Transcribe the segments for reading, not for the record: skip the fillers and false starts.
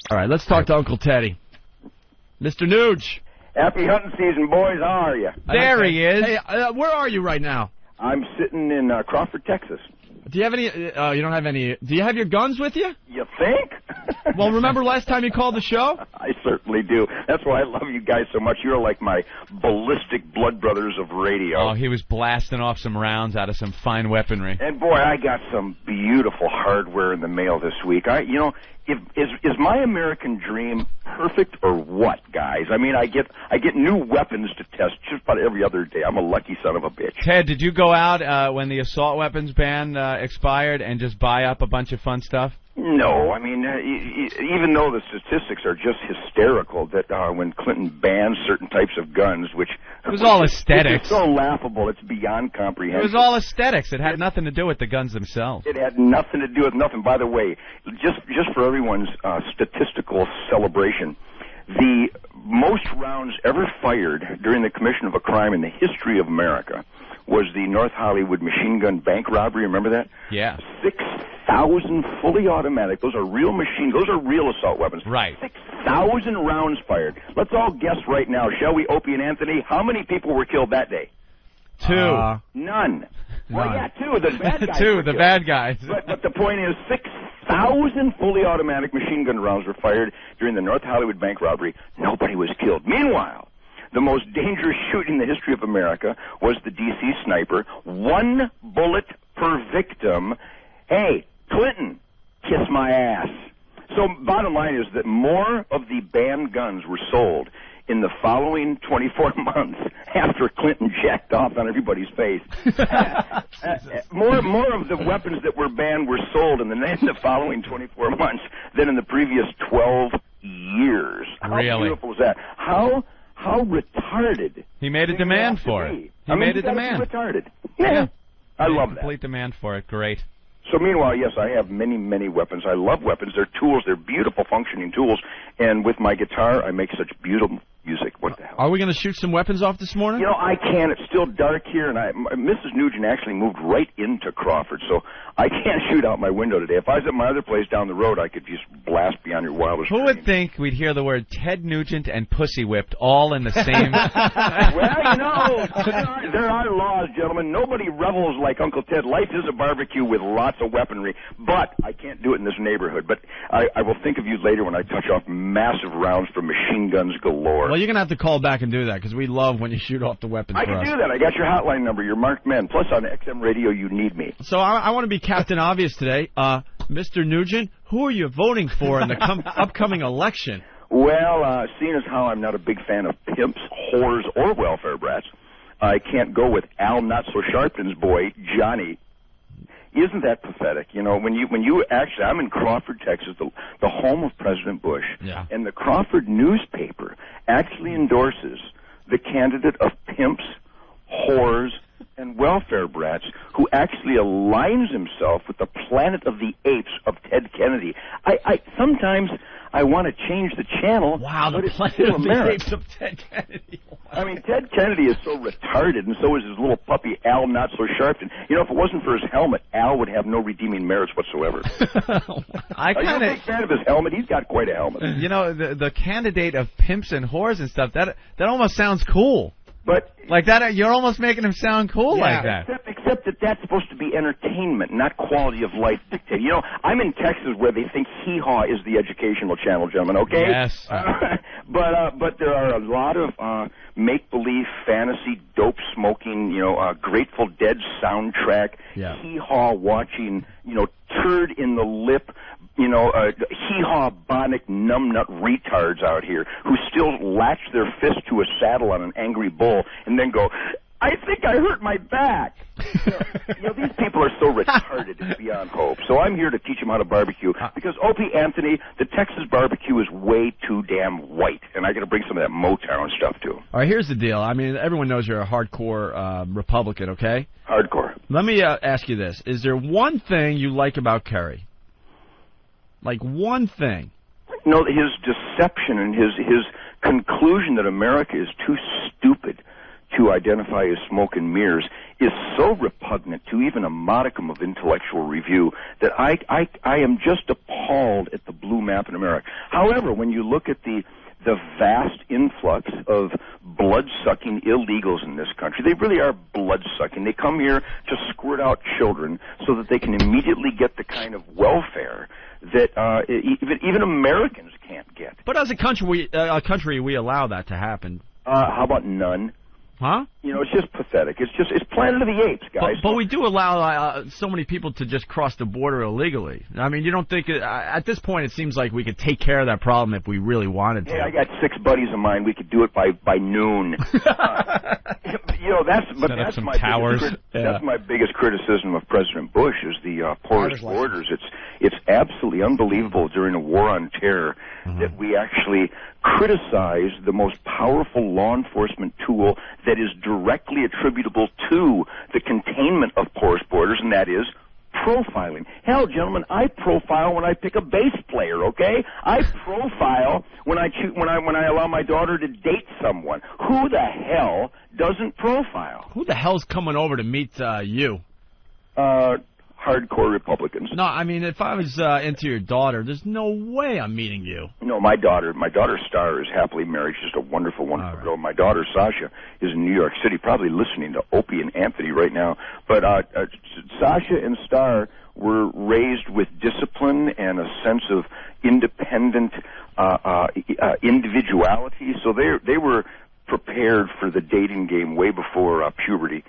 All right, let's talk to Uncle Teddy. Mr. Nuge. Happy hunting season, boys. How are you? There he is. Hey, where are you right now? I'm sitting in Crawford, Texas. Do you have any? You don't have any. Do you have your guns with you? You think? Well, remember last time you called the show? I certainly do. That's why I love you guys so much. You're like my ballistic blood brothers of radio. Oh, he was blasting off some rounds out of some fine weaponry. And boy, I got some beautiful hardware in the mail this week. Is my American dream perfect or what, guys? I mean, I get new weapons to test just about every other day. I'm a lucky son of a bitch. Ted, did you go out when the assault weapons ban expired and just buy up a bunch of fun stuff? No, I mean, even though the statistics are just hysterical that when Clinton banned certain types of guns, which... It was all aesthetics. It's so laughable, it's beyond comprehension. It was all aesthetics. It had nothing to do with the guns themselves. It had nothing to do with nothing. By the way, just for everyone's statistical celebration, the most rounds ever fired during the commission of a crime in the history of America was the North Hollywood machine gun bank robbery. Remember that? Yeah. 6,000 fully automatic. Those are real machines. Those are real assault weapons. Right. 6,000 rounds fired. Let's all guess right now, shall we, Opie and Anthony? How many people were killed that day? 2. None. Well, yeah, 2. The bad guys. 2. The bad guys. But the point is, 6,000 fully automatic machine gun rounds were fired during the North Hollywood bank robbery. Nobody was killed. Meanwhile, the most dangerous shooting in the history of America was the D.C. sniper. 1 bullet per victim. Hey, Clinton, kiss my ass. So bottom line is that more of the banned guns were sold in the following 24 months after Clinton jacked off on everybody's face. More of the weapons that were banned were sold in the following 24 months than in the previous 12 years. Really? How beautiful is that? How retarded. He made a demand for it. He made a demand. Retarded. Yeah. I love that. Complete demand for it. Great. So meanwhile, yes, I have many, many weapons. I love weapons. They're tools. They're beautiful, functioning tools. And with my guitar, I make such beautiful music. What the hell? Are we going to shoot some weapons off this morning? You know, I can. It's still dark here, and Mrs. Nugent actually moved right into Crawford, so I can't shoot out my window today. If I was at my other place down the road, I could just blast beyond your wildest Who dreams. would think we'd hear the word Ted Nugent and Pussy Whipped all in the same... Well, you know, there are laws, gentlemen. Nobody revels like Uncle Ted. Life is a barbecue with lots of weaponry, but I can't do it in this neighborhood. But I will think of you later when I touch off massive rounds from machine guns galore. Well, you're going to have to call back and do that, because we love when you shoot off the weapons I for can us. do that. I got your hotline number. You're marked men. Plus, on XM radio, you need me. So I want to be Captain Obvious today. Mr. Nugent, who are you voting for in the upcoming election? Well, seeing as how I'm not a big fan of pimps, whores, or welfare brats, I can't go with Al Not-So-Sharpton's boy, Johnny. Isn't that pathetic? You know, when you actually, I'm in Crawford, Texas, the home of President Bush, and the Crawford newspaper actually endorses the candidate of pimps, whores, and welfare brats, who actually aligns himself with the Planet of the Apes of Ted Kennedy. I sometimes I want to change the channel. Wow, the but it's Planet still of the America. Apes of Ted Kennedy. I mean, Ted Kennedy is so retarded, and so is his little puppy, Al Not-So-Sharpton. You know, if it wasn't for his helmet, Al would have no redeeming merits whatsoever. I Are you a big fan of his helmet? He's got quite a helmet. You know, the candidate of pimps and whores and stuff, that almost sounds cool. But like that, you're almost making him sound cool like that. Except that that's supposed to be entertainment, not quality of life dictated. You know, I'm in Texas where they think Hee Haw is the educational channel, gentlemen, okay? Yes. But there are a lot of make-believe, fantasy, dope-smoking, you know, Grateful Dead soundtrack, Hee Haw watching, you know, turd in the lip, you know, hee-haw-bonic numbnut retards out here who still latch their fist to a saddle on an angry bull and then go, I think I hurt my back. You know, these people are so retarded, it's beyond hope. So I'm here to teach them how to barbecue because, Opie, Anthony, the Texas barbecue is way too damn white, and I got to bring some of that Motown stuff, too. All right, here's the deal. I mean, everyone knows you're a hardcore Republican, okay? Hardcore. Let me ask you this. Is there one thing you like about Kerry? Like one thing? No, his deception and his conclusion that America is too stupid to identify as smoke and mirrors is so repugnant to even a modicum of intellectual review that I am just appalled at the blue map in America. However, when you look at the vast influx of blood-sucking illegals in this country. They really are blood-sucking. They come here to squirt out children so that they can immediately get the kind of welfare that even Americans can't get. But as a country, we allow that to happen. How about none? Huh? You know, it's just pathetic. It's Planet of the Apes, guys. But we do allow so many people to just cross the border illegally. I mean, you don't think at this point it seems like we could take care of that problem if we really wanted to. Hey, I got 6 buddies of mine. We could do it by noon. You know, that's my towers. That's my biggest criticism of President Bush is the porous borders. It's absolutely unbelievable during a war on terror that we actually criticize the most powerful law enforcement tool that is directly attributable to the containment of porous borders, and that is profiling. Hell, gentlemen, I profile when I pick a bass player. Okay, I profile when I allow my daughter to date someone. Who the hell doesn't profile? Who the hell's coming over to meet you? Hardcore Republicans. No, I mean, if I was into your daughter, there's no way I'm meeting you. No, my daughter Star is happily married. She's just a wonderful girl. My daughter Sasha is in New York City, probably listening to Opie and Anthony right now. But Sasha and Star were raised with discipline and a sense of independent individuality, so they were prepared for the dating game way before puberty,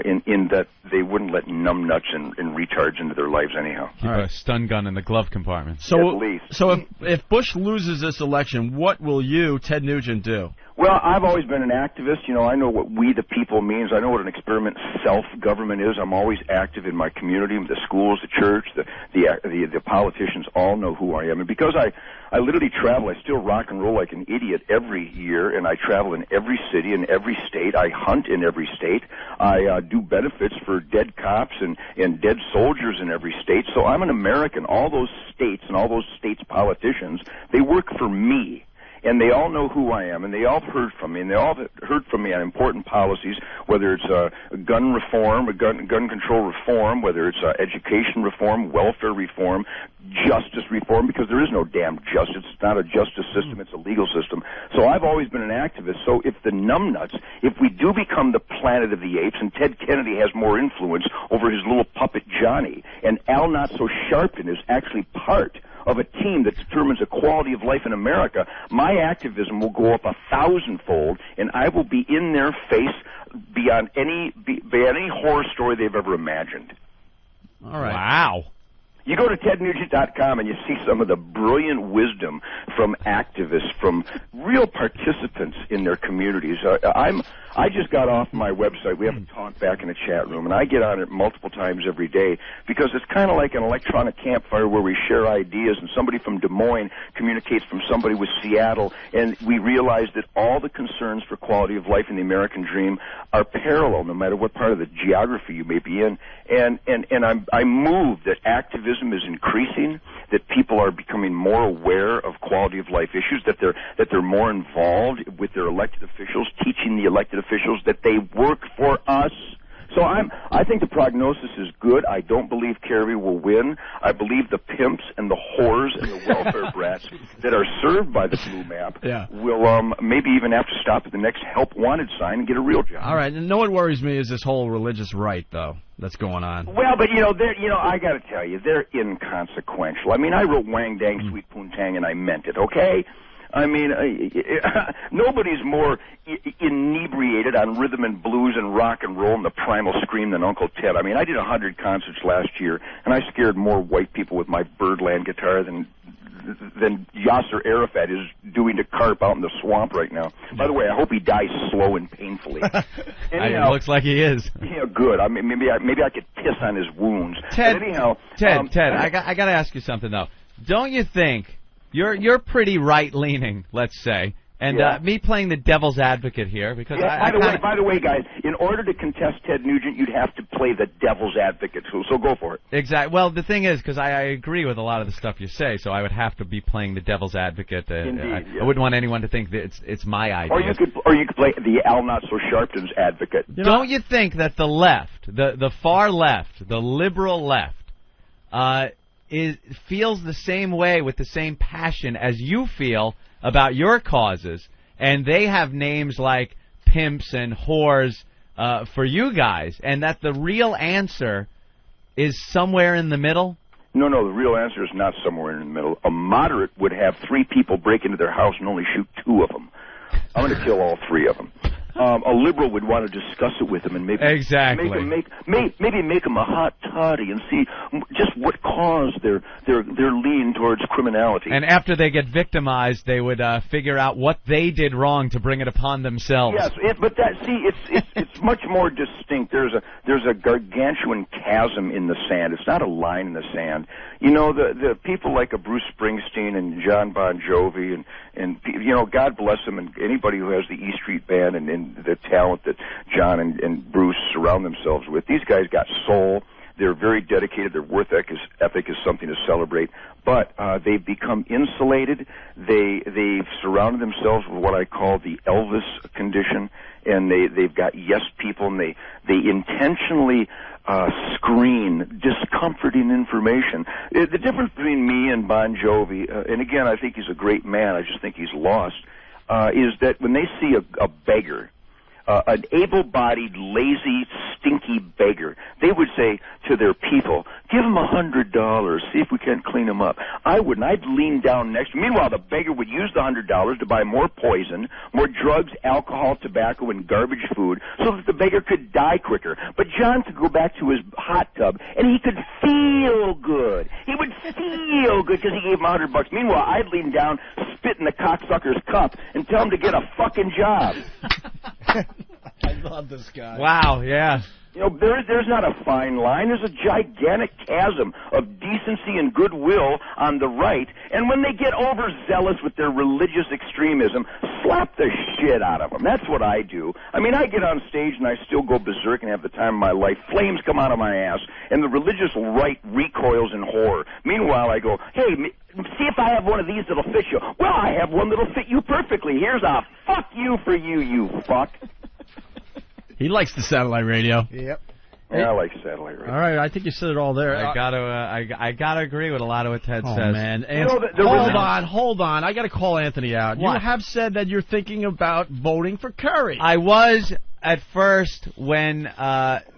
in that they wouldn't let numbnuts and retards into their lives anyhow. Keep a stun gun in the glove compartment. So if Bush loses this election, what will you, Ted Nugent, do? Well, I've always been an activist. You know, I know what we the people means. I know what an experiment self-government is. I'm always active in my community, the schools, the church, the politicians all know who I am. And because I literally travel, I still rock and roll like an idiot every year, and I travel in every city, in every state. I hunt in every state. I do benefits for dead cops and dead soldiers in every state. So I'm an American. All those states and all those states' politicians, they work for me. And they all know who I am, and they all heard from me, and they all heard from me on important policies, whether it's gun reform, gun control reform, whether it's education reform, welfare reform, justice reform, because there is no damn justice. It's not a justice system, it's a legal system. So I've always been an activist. So if the numbnuts, if we do become the Planet of the Apes, and Ted Kennedy has more influence over his little puppet Johnny, and Al Not So Sharpton is actually part of a team that determines the quality of life in America, my activism will go up 1,000-fold, and I will be in their face beyond any horror story they've ever imagined. All right. Wow. You go to tednugent.com and you see some of the brilliant wisdom from activists, from real participants in their communities. I just got off my website. We have a talk back in the chat room, and I get on it multiple times every day because it's kind of like an electronic campfire where we share ideas, and somebody from Des Moines communicates from somebody with Seattle, and we realize that all the concerns for quality of life in the American dream are parallel, no matter what part of the geography you may be in. And I'm moved that activism is increasing, that people are becoming more aware of quality of life issues, that they're more involved with their elected officials, teaching the elected officials that they work for us. So I think the prognosis is good. I don't believe Kerry will win. I believe the pimps and the whores and the welfare brats that are served by the blue map will maybe even have to stop at the next help wanted sign and get a real job. All right. And what worries me is this whole religious right, though, that's going on. Well, but I got to tell you, they're inconsequential. I mean, I wrote Wang Dang Sweet Poontang and I meant it. Okay. I mean, nobody's more inebriated on rhythm and blues and rock and roll and the primal scream than Uncle Ted. I mean, I did 100 concerts last year, and I scared more white people with my Birdland guitar than Yasser Arafat is doing to carp out in the swamp right now. By the way, I hope he dies slow and painfully. It looks like he is. Yeah, good. I mean, maybe I could piss on his wounds. Ted, but anyhow, Ted, I got to ask you something though. Don't you think? You're pretty right-leaning, let's say, And me playing the devil's advocate here, because by the way, guys, in order to contest Ted Nugent, you'd have to play the devil's advocate. So go for it. Exactly. Well, the thing is, because I agree with a lot of the stuff you say, so I would have to be playing the devil's advocate. Indeed, I wouldn't want anyone to think that it's my idea. Or you could play the Al Not So Sharpton's advocate. Don't you think that the left, the far left, the liberal left, feels the same way with the same passion as you feel about your causes, and they have names like pimps and whores for you guys, and that the real answer is somewhere in the middle? No, the real answer is not somewhere in the middle. A moderate would have 3 people break into their house and only shoot 2 of them. I'm going to kill all 3 of them. A liberal would want to discuss it with them and maybe make them a hot toddy and see just what caused their lean towards criminality. And after they get victimized, they would figure out what they did wrong to bring it upon themselves. Yes, it's much more distinct. There's a gargantuan chasm in the sand. It's not a line in the sand. You know, the people like a Bruce Springsteen and John Bon Jovi and you know, God bless them, and anybody who has the E Street Band and the talent that John and Bruce surround themselves with. These guys got soul. They're very dedicated. Their work ethic is something to celebrate. But they've become insulated. They've surrounded themselves with what I call the Elvis condition, and they've got yes people, and they intentionally screen discomforting information. The difference between me and Bon Jovi, and again, I think he's a great man, I just think he's lost, is that when they see a beggar, an able-bodied, lazy, stinky beggar, they would say to their people, give him $100, see if we can't clean him up. I wouldn't. I'd lean down next to him. Meanwhile, the beggar would use the $100 to buy more poison, more drugs, alcohol, tobacco, and garbage food so that the beggar could die quicker. But John could go back to his hot tub, and he could feel good. He would feel good because he gave him $100. Meanwhile, I'd lean down, spit in the cocksucker's cup, and tell him to get a fucking job. I love this guy. Wow, yeah. You know, there's not a fine line. There's a gigantic chasm of decency and goodwill on the right, and when they get overzealous with their religious extremism, slap the shit out of them. That's what I do. I mean, I get on stage and I still go berserk and have the time of my life. Flames come out of my ass, and the religious right recoils in horror. Meanwhile, I go, hey, see if I have one of these that'll fit you. Well, I have one that'll fit you perfectly. Here's a fuck you for you, you fuck. He likes the satellite radio. Yep. Yeah, I like satellite radio. All right, I think you said it all there. I gotta agree with a lot of what Ted says. Man, hold on. I gotta call Anthony out. What? You have said that you're thinking about voting for Curry. I was at first when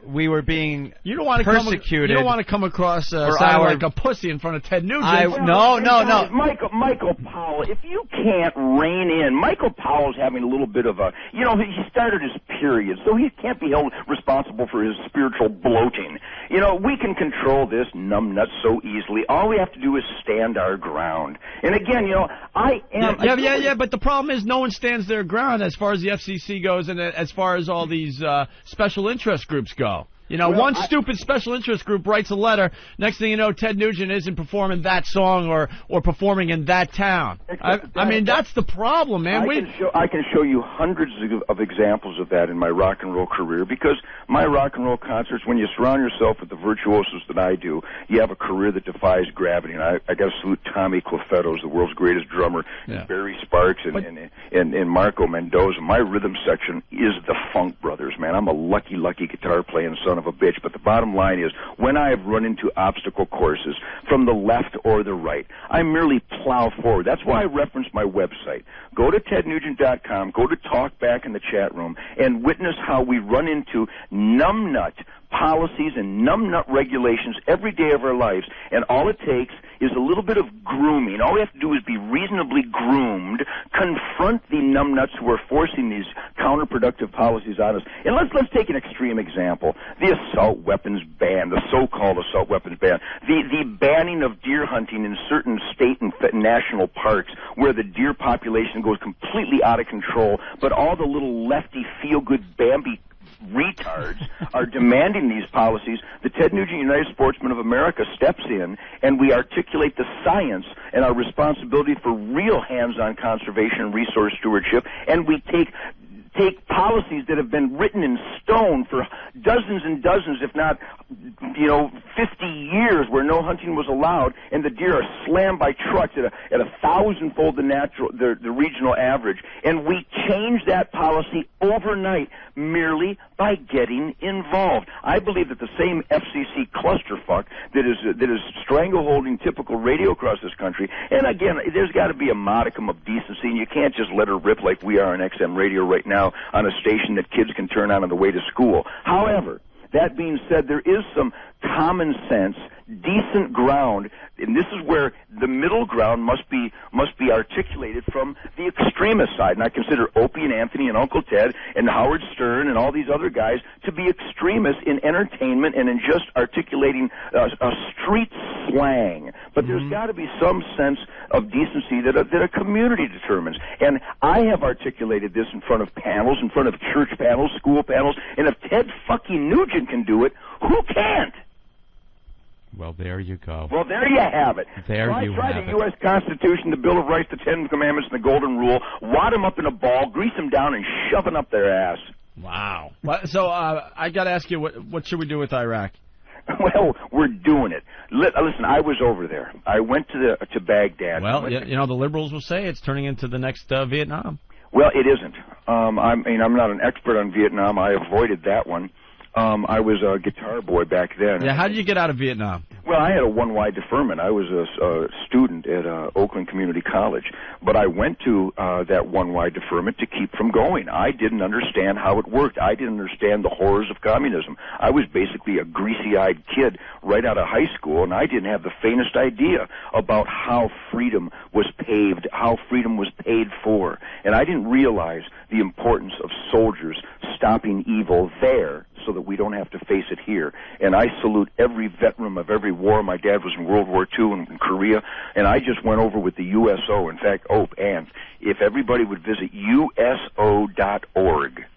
we were being persecuted. You don't want to come across like a pussy in front of Ted Nugent. No. Michael Powell, if you can't rein in, Michael Powell's having a little bit of a, you know, he started his period, so he can't be held responsible for his spiritual bloating. You know, we can control this numbnut so easily. All we have to do is stand our ground. And again, you know, I am... Yeah, but the problem is no one stands their ground as far as the FCC goes and as far as all these special interest groups go. You know, stupid special interest group writes a letter. Next thing you know, Ted Nugent isn't performing that song or performing in that town. I mean, that's the problem, man. I can show you hundreds of examples of that in my rock and roll career, because my rock and roll concerts, when you surround yourself with the virtuosos that I do, you have a career that defies gravity. And I got to salute Tommy Clufettos, the world's greatest drummer, and Barry Sparks and Marco Mendoza. My rhythm section is the Funk Brothers, man. I'm a lucky guitar playing son of a bitch, but the bottom line is, when I have run into obstacle courses from the left or the right, I merely plow forward. That's why I reference my website. Go to tednugent.com, go to Talkback in the chat room, and witness how we run into numbnut policies and numbnut regulations every day of our lives, and all it takes is a little bit of grooming. All we have to do is be reasonably groomed, confront the numbnuts who are forcing these counterproductive policies on us. And let's take an extreme example. The assault weapons ban, the so-called assault weapons ban, the banning of deer hunting in certain state and national parks where the deer population goes completely out of control, but all the little lefty feel-good Bambi retards are demanding these policies, the Ted Nugent United Sportsmen of America steps in, and we articulate the science and our responsibility for real hands-on conservation and resource stewardship, and we take policies that have been written in stone for dozens and dozens, if not, 50 years, where no hunting was allowed, and the deer are slammed by trucks at a thousandfold the regional average, and we change that policy overnight merely by getting involved. I believe that the same FCC clusterfuck that is strangleholding typical radio across this country, and again, there's got to be a modicum of decency, and you can't just let her rip like we are on XM radio right now on a station that kids can turn on the way to school. However, that being said, there is some common sense, decent ground, and this is where the middle ground must be articulated from the extremist side. And I consider Opie and Anthony and Uncle Ted and Howard Stern and all these other guys to be extremists in entertainment and in just articulating a street slang. But there's got to be some sense of decency that a community determines. And I have articulated this in front of panels, in front of church panels, school panels, and if Ted fucking Nugent can do it, who can't? Well, there you go. Well, there you have it. There so you I try have the it. U.S. Constitution, the Bill of Rights, the Ten Commandments, and the Golden Rule, wad them up in a ball, grease them down, and shove it up their ass. Wow. So I got to ask you, what should we do with Iraq? Well, we're doing it. Listen, I was over there. I went to Baghdad. Well, the liberals will say it's turning into the next Vietnam. Well, it isn't. I'm not an expert on Vietnam. I avoided that one. I was a guitar boy back then. Yeah, how did you get out of Vietnam? Well, I had a one-wide deferment. I was a student at Oakland Community College, but I went to that one-wide deferment to keep from going. I didn't understand how it worked. I didn't understand the horrors of communism. I was basically a greasy-eyed kid right out of high school, and I didn't have the faintest idea about how freedom was paved, how freedom was paid for. And I didn't realize the importance of soldiers stopping evil there so that we don't have to face it here. And I salute every veteran of every war. My dad was in World War II in Korea, and I just went over with the USO. In fact, and if everybody would visit USO.org.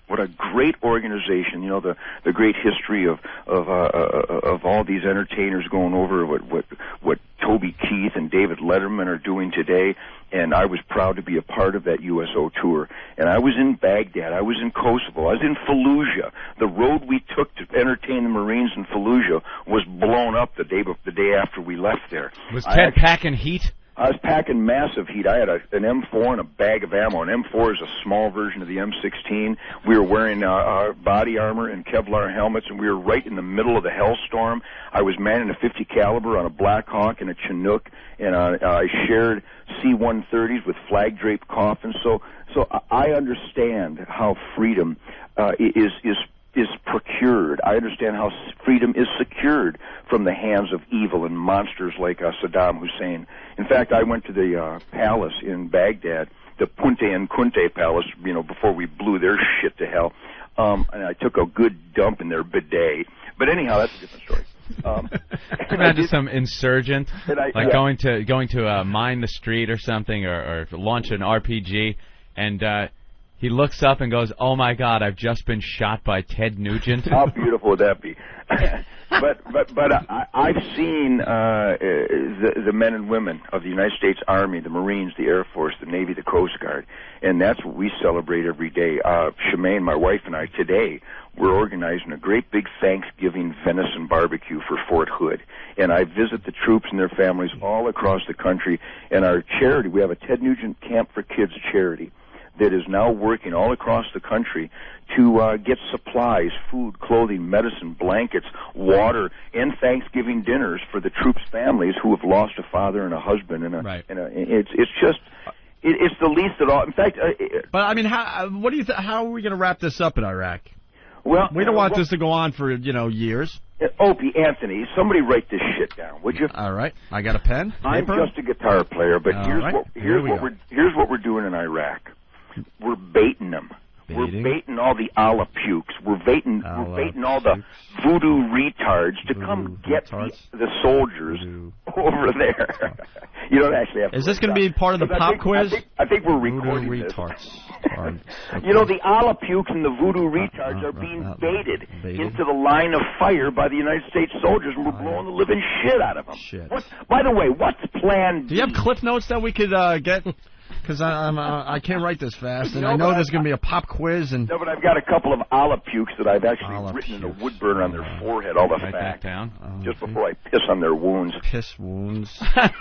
What a great organization! You know, the great history of all these entertainers going over what Toby Keith and David Letterman are doing today. And I was proud to be a part of that USO tour. And I was in Baghdad. I was in Kosovo. I was in Fallujah. The road we took to entertain the Marines in Fallujah was blown up the day after we left there. Was Ted packing heat? I was packing massive heat. I had an M4 and a bag of ammo. An M4 is a small version of the M16. We were wearing body armor and Kevlar helmets, and we were right in the middle of the hellstorm. I was manning a .50 caliber on a Black Hawk and a Chinook, and I shared C-130s with flag-draped coffins. So I understand how freedom is procured. I understand how freedom is secured from the hands of evil and monsters like Saddam Hussein. In fact, I went to the palace in Baghdad, the Punta and Kunte Palace, before we blew their shit to hell, and I took a good dump in their bidet. But anyhow, that's a different story. Can you imagine some insurgent going to mine the street or something, or launch an RPG, and he looks up and goes, "Oh my God, I've just been shot by Ted Nugent." How beautiful would that be? But I've seen the men and women of the United States Army, the Marines, the Air Force, the Navy, the Coast Guard, and that's what we celebrate every day. Shemaine, my wife, and I today, we're organizing a great big Thanksgiving venison barbecue for Fort Hood, and I visit the troops and their families all across the country. And our charity, we have a Ted Nugent Camp for Kids charity that is now working all across the country to get supplies, food, clothing, medicine, blankets, water, and Thanksgiving dinners for the troops' families who have lost a father and a husband. It's just it's the least at all. In fact, but I mean, what do you how are we going to wrap this up in Iraq? Well, we don't want this to go on for years. Opie, Anthony, somebody write this shit down, would you? All right, I got a pen. I'm paper. just a guitar player, but here's what we're doing in Iraq. We're baiting them. We're baiting all the Allah pukes. We're baiting all the voodoo retards to come get the soldiers over there. You don't actually have to. Is this going to be part of the pop quiz? I think we're recording voodoo this. Retards. You know, the Allah pukes and the voodoo retards are being baited into the line of fire by the United States soldiers, and we're blowing the living shit out of them. By the way, what's Plan D? Do you have cliff notes that we could get? Because I can't write this fast, and I know there's going to be a pop quiz. No, but I've got a couple of Allah pukes that I've actually written in a wood burner on their forehead, all the facts. Write that down. Just before I piss on their wounds. Piss wounds. Jot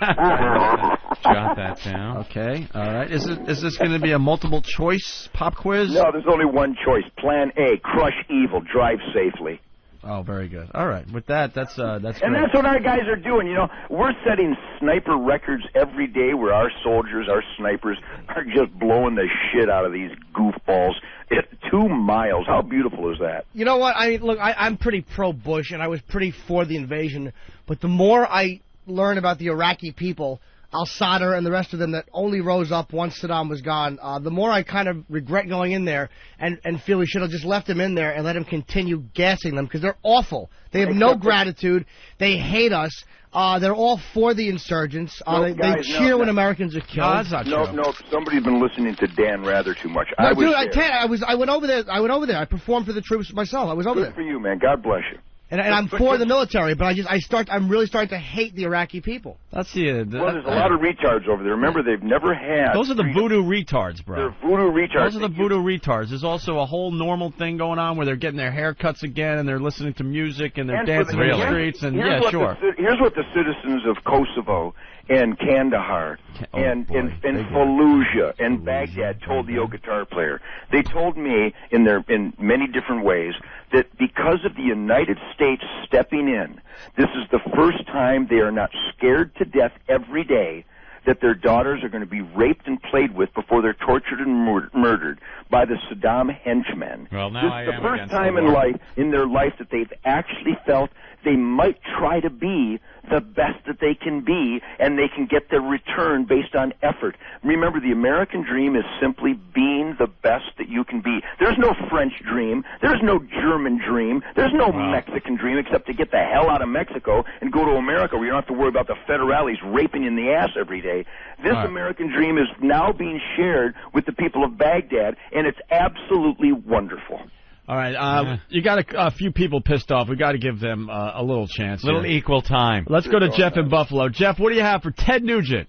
that down. Okay, all right. Is this going to be a multiple choice pop quiz? No, there's only one choice. Plan A, crush evil, drive safely. Oh, very good. All right. With that's great. And that's what our guys are doing. You know, we're setting sniper records every day where our soldiers, our snipers, are just blowing the shit out of these goofballs at 2 miles. How beautiful is that? You know what? I'm pretty pro-Bush, and I was pretty for the invasion. But the more I learn about the Iraqi people, al-Sadr and the rest of them that only rose up once Saddam was gone, the more I kind of regret going in there and feel we should have just left them in there and let them continue gassing them, because they're awful. They have no gratitude. They hate us. They're all for the insurgents. They cheer when Americans are killed. No, that's not true. No, somebody's been listening to Dan Rather too much. No, dude, I went over there. I performed for the troops myself. I was over there. Good for you, man. God bless you. And I'm for the military, but I'm really starting to hate the Iraqi people. That's well, there's a lot of retards over there. Remember, they've never had. Those are the voodoo retards, bro. They're voodoo retards. Those are the voodoo retards. There's also a whole normal thing going on where they're getting their haircuts again and they're listening to music and they're dancing in the streets and Here's what the citizens of Kosovo and Kandahar and Fallujah and Baghdad told the old guitar player. They told me in many different ways that because of the United States stepping in, this is the first time they are not scared to death every day that their daughters are going to be raped and played with before they're tortured and murdered by the Saddam henchmen. Well, now this is the first time in their life that they've actually felt they might try to be the best that they can be, and they can get their return based on effort. Remember, the American dream is simply being the best that you can be. There's no French dream. There's no German dream. There's no Mexican dream except to get the hell out of Mexico and go to America where you don't have to worry about the federales raping you in the ass every day. This American dream is now being shared with the people of Baghdad, and it's absolutely wonderful. All right, you got a few people pissed off. We got to give them a little chance. A little equal time. Let's go to Jeff in Buffalo. Jeff, what do you have for Ted Nugent?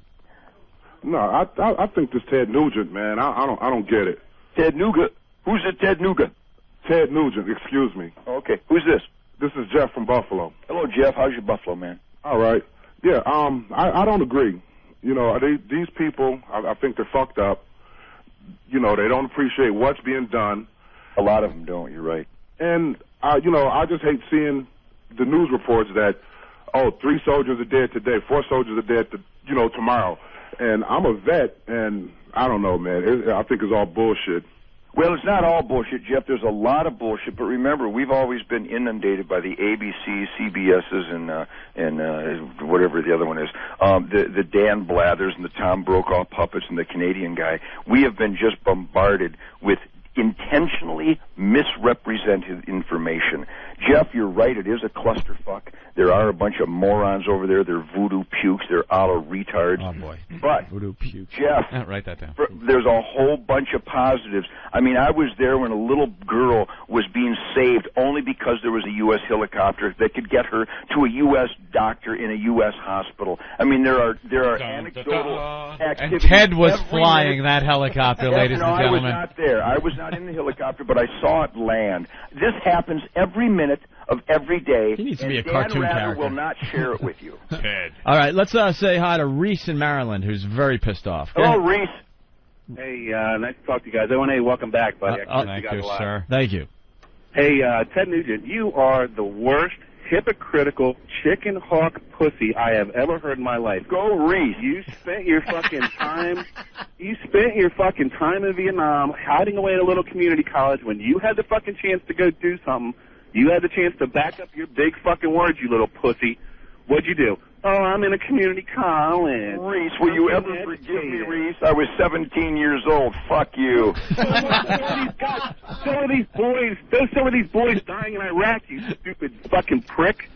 No, I think this Ted Nugent, man. I don't get it. Ted Nugent? Who's it? Ted Nugent? Ted Nugent. Excuse me. Okay. Who's this? This is Jeff from Buffalo. Hello, Jeff. How's your Buffalo, man? All right. Yeah. I don't agree. You know, these people, I think they're fucked up. You know, they don't appreciate what's being done. A lot of them don't. You're right. And I just hate seeing the news reports that 3 soldiers are dead today, 4 soldiers are dead, tomorrow. And I'm a vet, and I don't know, man. I think it's all bullshit. Well, it's not all bullshit, Jeff. There's a lot of bullshit. But remember, we've always been inundated by the ABCs, CBSs, and whatever the other one is, the Dan Blathers and the Tom Brokaw puppets and the Canadian guy. We have been just bombarded with intentionally misrepresented information. Jeff, you're right. It is a clusterfuck. There are a bunch of morons over there. They're voodoo pukes. They're Allah retards. Oh, boy. But, voodoo pukes. Jeff, write that down. There's a whole bunch of positives. I mean, I was there when a little girl was being saved only because there was a U.S. helicopter that could get her to a U.S. doctor in a U.S. hospital. I mean, there are anecdotal activities. And Ted was flying that helicopter, ladies and gentlemen. I was not there. I was not in the helicopter, but I saw it land. This happens every minute of every day. He needs to be a cartoon character. Will not share it with you. Ted. All right, let's say hi to Reese in Maryland, who's very pissed off. Hello, Reese. Hey, nice to talk to you guys. Hey, welcome back, buddy. Thank you, sir. Thank you. Hey, Ted Nugent, you are the worst hypocritical chicken hawk pussy I have ever heard in my life. Go, Reese. You spent your fucking time. You spent your fucking time in Vietnam hiding away at a little community college when you had the fucking chance to go do something. You had the chance to back up your big fucking words, you little pussy. What'd you do? Oh, I'm in a community college. Reese, will you ever forgive me, Reese? I was 17 years old. Fuck you. Some of these boys dying in Iraq, you stupid fucking prick.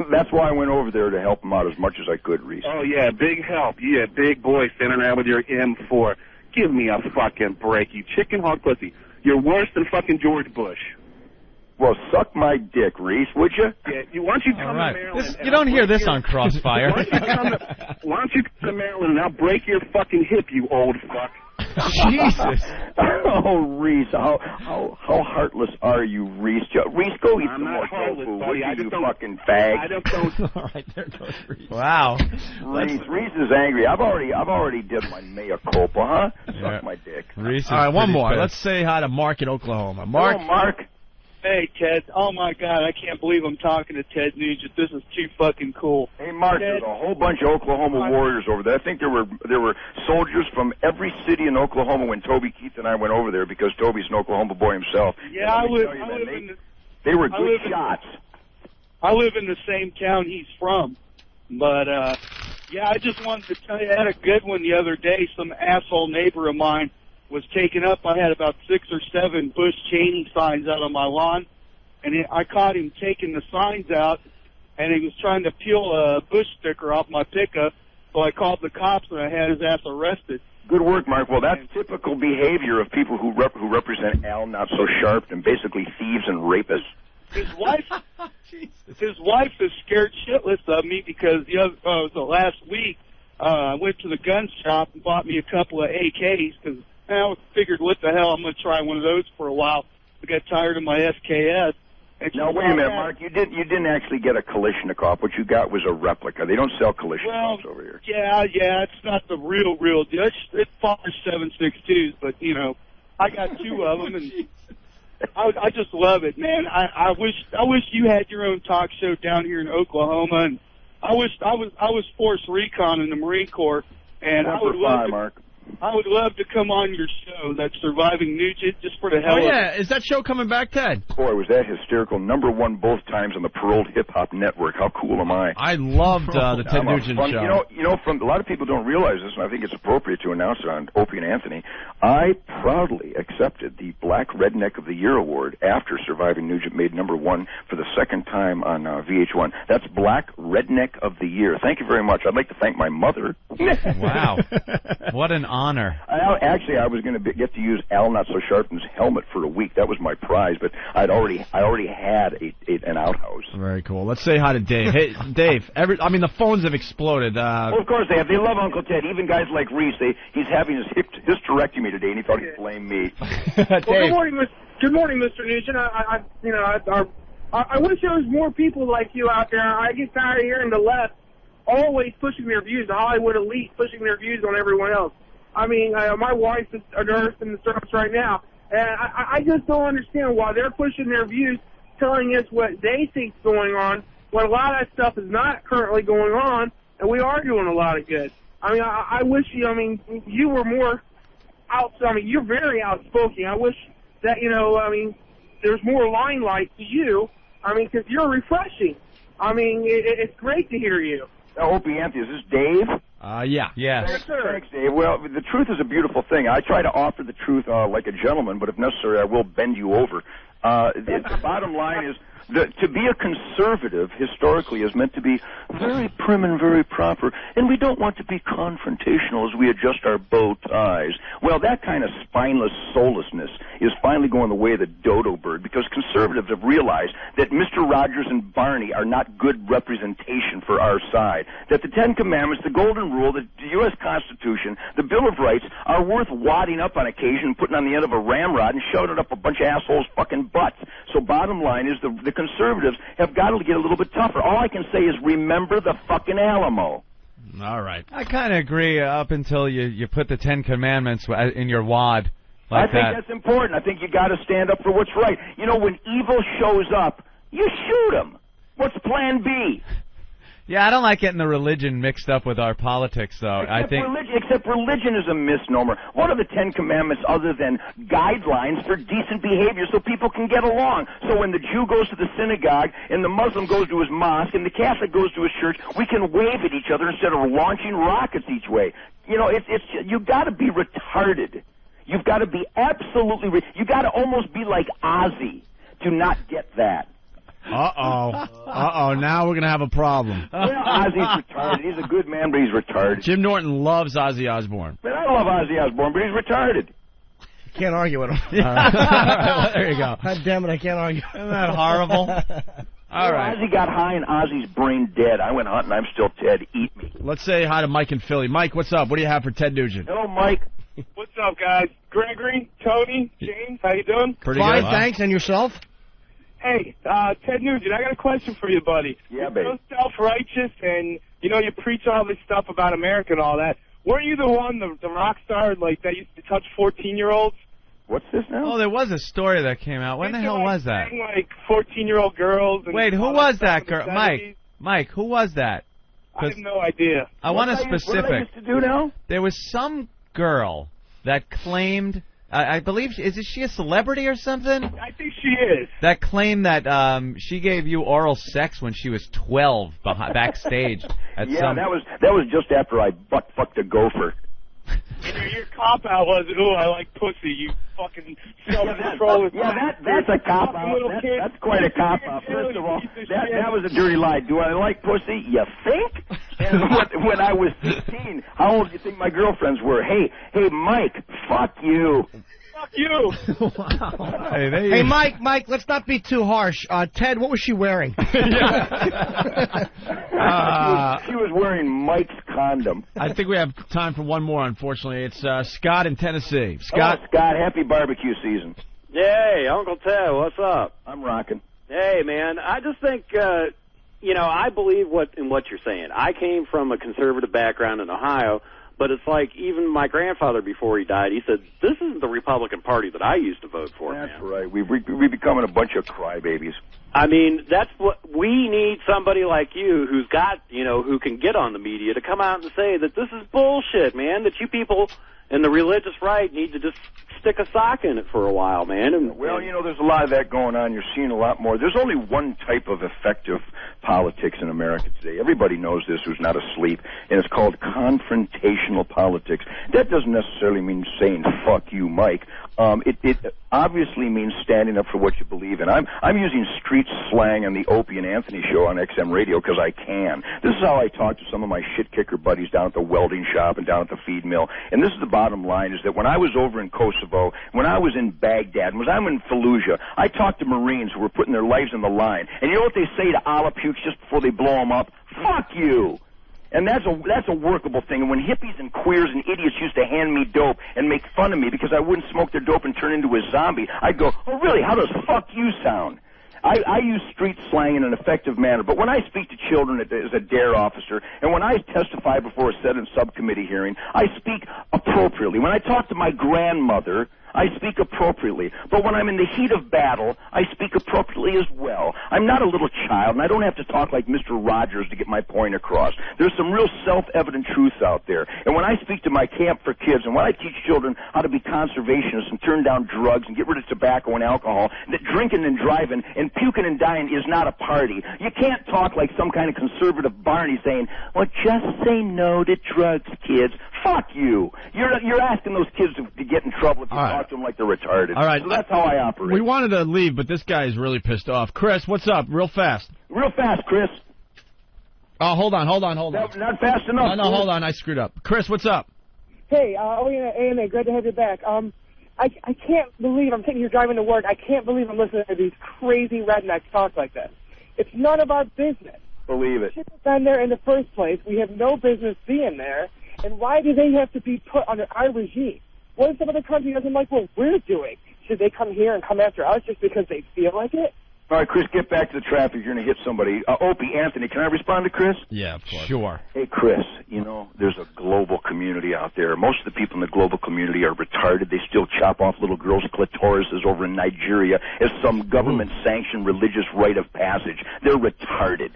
That's why I went over there to help them out as much as I could, Reese. Oh, yeah, big help. Yeah, big boy standing around with your M4. Give me a fucking break, you chicken hog pussy. You're worse than fucking George Bush. Well, suck my dick, Reese, would you? Yeah, why don't you come to Maryland? You don't hear this on Crossfire. Why don't you come to Maryland and I'll break your fucking hip, you old fuck. Jesus. Oh, Reese, how heartless are you, Reese? Reese, go eat some more tofu. What you fucking fag? I don't. All right, there goes Reese. Wow. Reese is angry. I've already did my mea culpa, huh? Suck my dick. Reese is all right, one more. pissed. Let's say hi to Mark in Oklahoma. Mark. Hello, Mark. Hey, Ted. Oh, my God. I can't believe I'm talking to Ted Nugent. This is too fucking cool. Hey, Mark, there's a whole bunch of Oklahoma Warriors over there. I think there were soldiers from every city in Oklahoma when Toby Keith and I went over there because Toby's an Oklahoma boy himself. Yeah, they were good shots. I live in the same town he's from. But, yeah, I just wanted to tell you, I had a good one the other day. Some asshole neighbor of mine was taken up. I had about 6 or 7 Bush Cheney signs out on my lawn, and I caught him taking the signs out, and he was trying to peel a Bush sticker off my pickup, so I called the cops, and I had his ass arrested. Good work, Mark. Well, that's typical behavior of people who represent Al Not So Sharp and basically thieves and rapists. His wife is scared shitless of me because the last week I went to the gun shop and bought me a couple of AKs because I figured, what the hell, I'm going to try one of those for a while. I got tired of my SKS. Now, wait a minute, Mark. You didn't actually get a Kalashnikov. What you got was a replica. They don't sell Kalashnikovs over here. Yeah, it's not the real deal. It fires 7.62s, but, I got 2 of them, and I just love it, man. I wish you had your own talk show down here in Oklahoma, and I was Force Recon in the Marine Corps, and I would love to come on your show, that Surviving Nugent, just for the hell of it. Oh, yeah. Is that show coming back, Ted? Boy, was that hysterical. #1 both times on the Paroled Hip Hop Network. How cool am I? I loved the Ted Nugent show. You know, a lot of people don't realize this, and I think it's appropriate to announce it on Opie and Anthony. I proudly accepted the Black Redneck of the Year award after Surviving Nugent made #1 for the second time on VH1. That's Black Redneck of the Year. Thank you very much. I'd like to thank my mother. Wow. What an honor. I was going to get to use Al Not So Sharp's helmet for a week. That was my prize, but I already had an outhouse. Very cool. Let's say hi to Dave. Hey, Dave. The phones have exploded. Well, of course they have. They love Uncle Ted. Even guys like Reese. He's having his hysterectomy today, and he thought he'd blame me. Well, good morning, Mr. Nugent. I wish there was more people like you out there. I get tired of hearing the left always pushing their views, the Hollywood elite pushing their views on everyone else. My wife is a nurse in the service right now, and I just don't understand why they're pushing their views, telling us what they think's going on, when a lot of that stuff is not currently going on, and we are doing a lot of good. I wish you were more you're very outspoken. I wish that, there's more limelight to you, because you're refreshing. It's great to hear you. Opie, Anthony, is this Dave? Yeah. Yes, sir. Thanks, Dave. Well, the truth is a beautiful thing. I try to offer the truth like a gentleman, but if necessary, I will bend you over. The bottom line is to be a conservative historically is meant to be very prim and very proper, and we don't want to be confrontational as we adjust our bow ties. Well, that kind of spineless soullessness is finally going the way of the dodo bird, because conservatives have realized that Mr. Rogers and Barney are not good representation for our side, that the Ten Commandments, the Golden Rule, the U.S. Constitution, the Bill of Rights are worth wadding up on occasion, putting on the end of a ramrod and shoving it up a bunch of assholes' fucking butts. So bottom line is the conservatives have got to get a little bit tougher. All I can say is remember the fucking Alamo. All right. I kind of agree up until you put the Ten Commandments in your wad like I think that's important. I think you got to stand up for what's right. When evil shows up, you shoot him. What's plan B? Yeah, I don't like getting the religion mixed up with our politics, though. Except religion is a misnomer. What are the 10 Commandments other than guidelines for decent behavior so people can get along? So when the Jew goes to the synagogue and the Muslim goes to his mosque and the Catholic goes to his church, we can wave at each other instead of launching rockets each way. You know, you've got to be retarded. You've got to be absolutely. You've got to almost be like Ozzy to not get that. Now we're gonna have a problem. Well, Ozzy's retarded. He's a good man, but he's retarded. Jim Norton loves Ozzy Osbourne. Man, I love Ozzy Osbourne, but he's retarded. Can't argue with him. There you go. God damn it, I can't argue. Isn't that horrible? All right. Ozzy got high and Ozzy's brain dead. I went hunting. I'm still Ted. Eat me. Let's say hi to Mike in Philly. Mike, what's up? What do you have for Ted Nugent? Hello, Mike. What's up, guys? Gregory, Tony, James, how you doing? Pretty Fine, good. thanks. And yourself? Hey, Ted Nugent, I got a question for you, buddy. Yeah, baby. You're so self-righteous, and, you know, you preach all this stuff about America and all that. Weren't you the one, the rock star, like, that used to touch 14-year-olds? What's this now? Oh, there was a story that came out. When the hell was that? Like 14-year-old girls. And Wait, who was that girl? Mike, who was that? I have no idea. I want a specific. What do I used to do now? There was some girl that claimed, I believe, is she a celebrity or something? I think she is. That claimed that she gave you oral sex when she was 12 backstage. At yeah, that was just after I butt-fucked a gopher. Your cop-out was, ooh, I like pussy, you fucking self-control. That's a cop-out. That's quite a cop-out. First of all, that was a dirty lie. Do I like pussy? You think? And when I was 16, how old do you think my girlfriends were? Hey, Mike, fuck you. Fuck you. Wow. Hey, Mike, let's not be too harsh. Ted, what was she wearing? She was wearing Mike's condom. I think we have time for one more, unfortunately. It's Scott in Tennessee. Scott. Oh, Scott, happy barbecue season. Hey, Uncle Ted, what's up? I'm rocking. Hey, man, I just think, I believe in what you're saying. I came from a conservative background in Ohio, but it's like even my grandfather, before he died, he said, this isn't the Republican Party that I used to vote for. That's right. We're becoming a bunch of crybabies. I mean, that's what we need, somebody like you who's got, who can get on the media to come out and say that this is bullshit, man, that you people in the religious right need to just stick a sock in it for a while, man. Well, there's a lot of that going on. You're seeing a lot more. There's only one type of effective politics in America today. Everybody knows this who's not asleep, and it's called confrontational politics. That doesn't necessarily mean saying, fuck you, Mike. It obviously means standing up for what you believe in. I'm using street slang on the Opie and Anthony show on XM Radio because I can. This is how I talk to some of my shit-kicker buddies down at the welding shop and down at the feed mill. And this is the bottom line, is that when I was over in Kosovo, when I was in Baghdad, when I'm in Fallujah, I talked to Marines who were putting their lives on the line. And you know what they say to Allah pukes just before they blow them up? Fuck you! And that's a workable thing. And when hippies and queers and idiots used to hand me dope and make fun of me because I wouldn't smoke their dope and turn into a zombie, I'd go, oh, really? How does fuck you sound? I use street slang in an effective manner, but when I speak to children as a DARE officer, and when I testify before a Senate subcommittee hearing, I speak appropriately. When I talk to my grandmother, I speak appropriately. But when I'm in the heat of battle, I speak appropriately as well. I'm not a little child, and I don't have to talk like Mr. Rogers to get my point across. There's some real self-evident truths out there. And when I speak to my camp for kids, and when I teach children how to be conservationists and turn down drugs and get rid of tobacco and alcohol, that drinking and driving and puking and dying is not a party. You can't talk like some kind of conservative Barney saying, well, just say no to drugs, kids. Fuck you. You're asking those kids to get in trouble if you talk to them like they're retarded. All right. So that's how I operate. We wanted to leave, but this guy is really pissed off. Chris, what's up? Real fast. Real fast, Chris. Oh, hold on. Not fast enough. No, hold on. I screwed up. Chris, what's up? Hey, AMA, great to have you back. I can't believe I'm sitting here driving to work. I can't believe I'm listening to these crazy rednecks talk like this. It's none of our business. Believe it. We shouldn't have been there in the first place. We have no business being there. And why do they have to be put under our regime? What if some other country doesn't like what we're doing? Should they come here and come after us just because they feel like it? All right, Chris, get back to the traffic. You're going to hit somebody. Opie, Anthony, can I respond to Chris? Yeah, of course. Sure. Hey, Chris, you know, there's a global community out there. Most of the people in the global community are retarded. They still chop off little girls' clitorises over in Nigeria as some government-sanctioned religious rite of passage. They're retarded.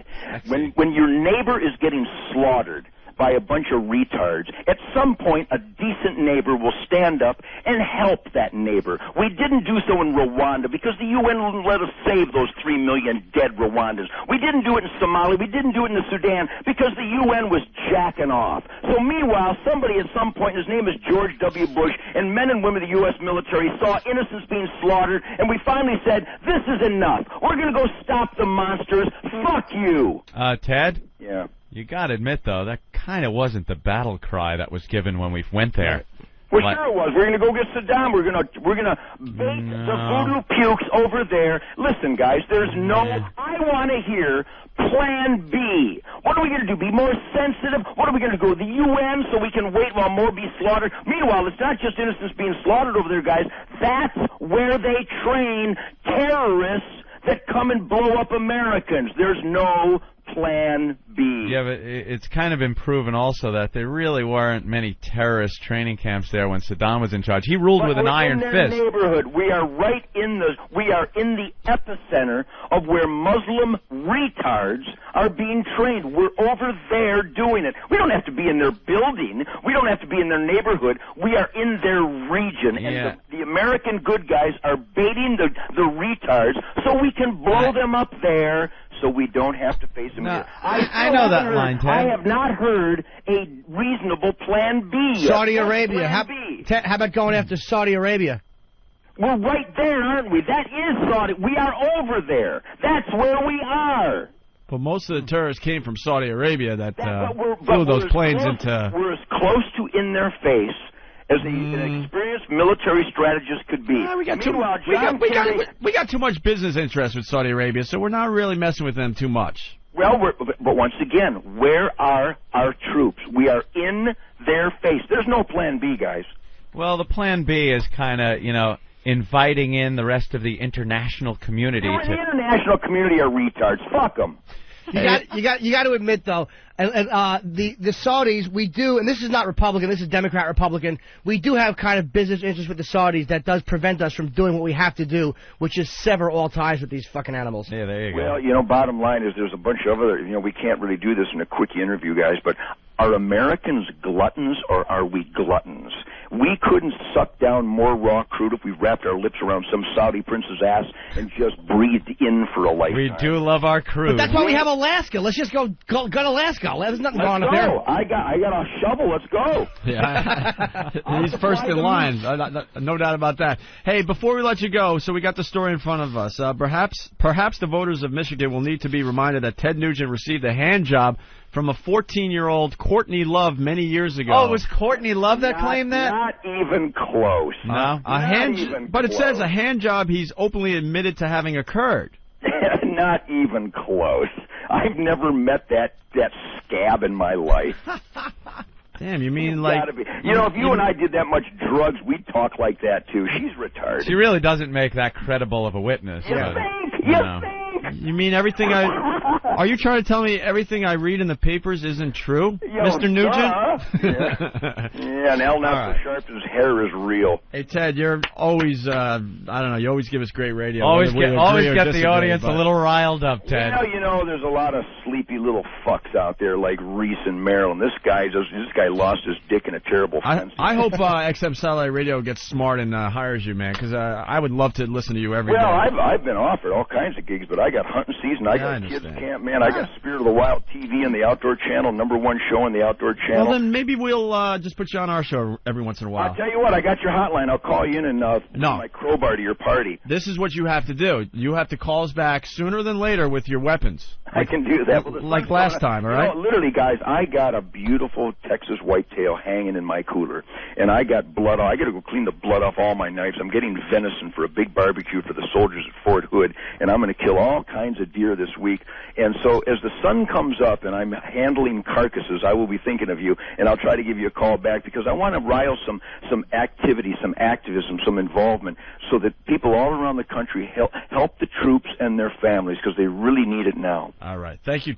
When your neighbor is getting slaughtered by a bunch of retards, at some point a decent neighbor will stand up and help that neighbor. We didn't do so in Rwanda because the UN wouldn't let us save those 3 million dead Rwandans. We didn't do it in Somalia. We didn't do it in the Sudan because the UN was jacking off. So meanwhile, somebody at some point, his name is George W. Bush, and men and women of the U.S. military saw innocents being slaughtered, and we finally said, this is enough. We're going to go stop the monsters. Fuck you. Ted? Yeah. You got to admit, though, that kind of wasn't the battle cry that was given when we went there. Well, sure it was. We're going to go get Saddam. We're going to bait the voodoo pukes over there. Listen, guys, there's no. I want to hear Plan B. What are we going to do? Be more sensitive? What are we going to go to the UN so we can wait while more be slaughtered? Meanwhile, it's not just innocents being slaughtered over there, guys. That's where they train terrorists that come and blow up Americans. There's no Plan B. Yeah, but it's kind of been proven also that there really weren't many terrorist training camps there when Saddam was in charge. He ruled with an iron fist. Neighborhood, we are right in the epicenter of where Muslim retards are being trained. We're over there doing it. We don't have to be in their building. We don't have to be in their neighborhood. We are in their region, and the American good guys are baiting the retards so we can blow them up there. So we don't have to face them here. I know that line, Ted. I have not heard a reasonable Plan B yet. Saudi Arabia. How about going after Saudi Arabia? We're right there, aren't we? That is Saudi. We are over there. That's where we are. But most of the terrorists came from Saudi Arabia that flew those planes into... We're as close to in their face as an experienced military strategist could be. We got too much business interest with Saudi Arabia, so we're not really messing with them too much. Well, but once again, where are our troops? We are in their face. There's no Plan B, guys. Well, the Plan B is kind of, inviting in the rest of the international community. The international community are retards. Fuck them. You got to admit, though, the Saudis, we do, and this is not Republican, this is Democrat Republican, we do have kind of business interest with the Saudis that does prevent us from doing what we have to do, which is sever all ties with these fucking animals. Yeah, there you go. Well, bottom line is there's a bunch of other, we can't really do this in a quick interview, guys, but are Americans gluttons or are we gluttons? We couldn't suck down more raw crude if we wrapped our lips around some Saudi prince's ass and just breathed in for a lifetime. We do love our crude. But that's why we have Alaska. Let's just go to Alaska. There's nothing wrong up there. I got a shovel. Let's go. Yeah, he's first in line. No doubt about that. Hey, before we let you go, so we got the story in front of us. Perhaps the voters of Michigan will need to be reminded that Ted Nugent received a hand job from a 14-year-old Courtney Love many years ago. Oh, it was Courtney Love that claimed that? Not even close. No. But it says a hand job he's openly admitted to having occurred. Not even close. I've never met that scab in my life. Damn, you mean like... if you and I did that much drugs, we'd talk like that, too. She's retarded. She really doesn't make that credible of a witness. You think? You mean everything Are you trying to tell me everything I read in the papers isn't true, Mr. Nugent? Yeah, and Al not so sharp, his hair is real. Hey, Ted, you're always, you always give us great radio. Always get the audience a little riled up, Ted. There's a lot of sleepy little fucks out there like Reese and Maryland. This guy lost his dick in a terrible fence. I hope XM Satellite Radio gets smart and hires you, man, because I would love to listen to you every day. Well, I've been offered all kinds of gigs, but I got hunting season, I got kids camp, man, I got Spirit of the Wild TV and the Outdoor Channel, #1 show on the Outdoor Channel. Well, then maybe we'll just put you on our show every once in a while. I'll tell you what, I got your hotline. I'll call you in and my crowbar to your party. This is what you have to do. You have to call us back sooner than later with your weapons. I can do that. Like last time, all right? Literally, guys, I got a beautiful Texas whitetail hanging in my cooler, and I got blood. I got to go clean the blood off all my knives. I'm getting venison for a big barbecue for the soldiers at Fort Hood, and I'm going to kill all kinds of deer this week. And so as the sun comes up and I'm handling carcasses, I will be thinking of you, and I'll try to give you a call back because I want to rile some activity, some activism, some involvement so that people all around the country help the troops and their families because they really need it now. All right. Thank you, Ted.